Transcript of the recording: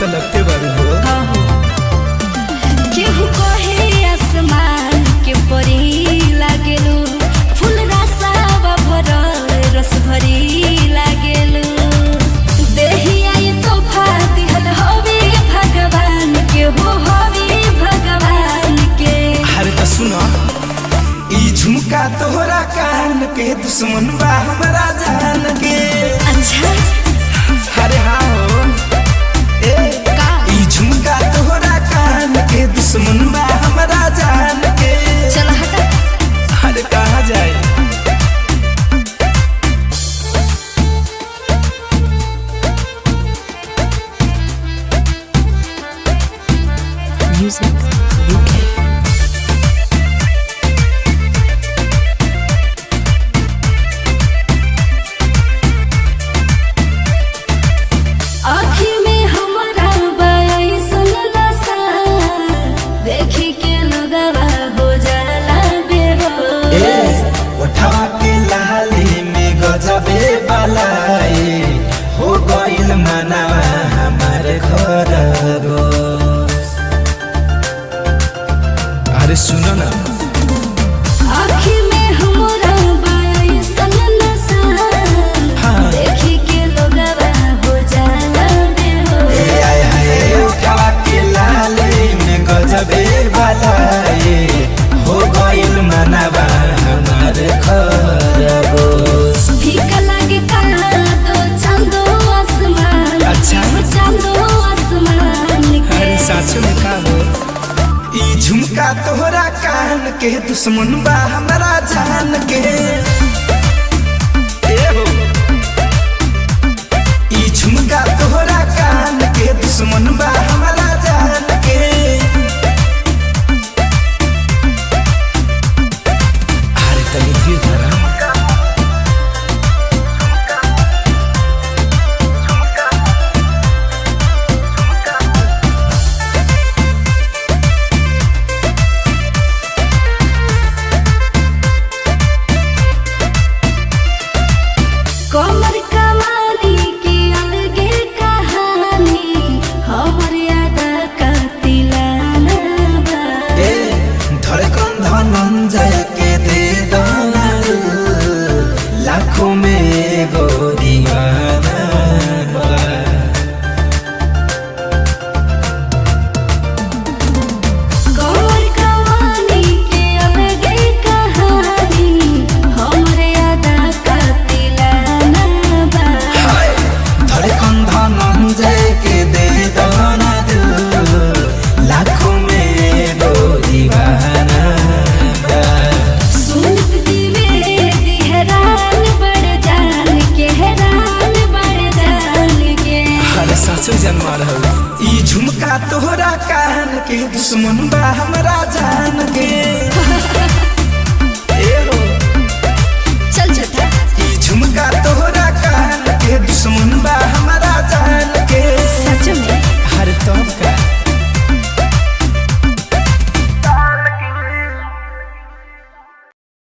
तो लगते बारू हो। केहू कहे आसमान के परी लागेलू, फूल रसावा भरल रस भरी लागेलू। देही आई तोहफा दिहल हवे भगवान के, हो हवे भगवान के। अरे तो सुनो, ई झुमका तोहरा कान के दुश्मन बा हमरा जान के। अच्छा अरे हाँ हो, ई झुमका तोहरा कान के दुश्मन बा हमरा जान के। चल हटा। अरे कहाँ जाए? Music UK। आँखी में हमारा बयासन नशा, देखी के लोगवा हो जाला बेहोश। उठवा के लाली में गजबे बलाई, हो गइल मनवा हमार खरगोश। अरे सुनो ना, आँखी में हमारा बयासन नशा, हाँ। देखी के लोगवा हो जाला बेहोश। आय हाय उठवा के लाली में गजबे बलाई, हो गइल मनवा हमार खरगोश। फीका लागे कहाँ तो चांदो आसमान, अच्छा। हो चांदो आसमान के। अरे सासु में का हो, ई झुमका तोहरा कान के दुश्मन बा हमरा जान के। ए हो, ई झुमका तोहरा कान के दुश्मन बा हमरा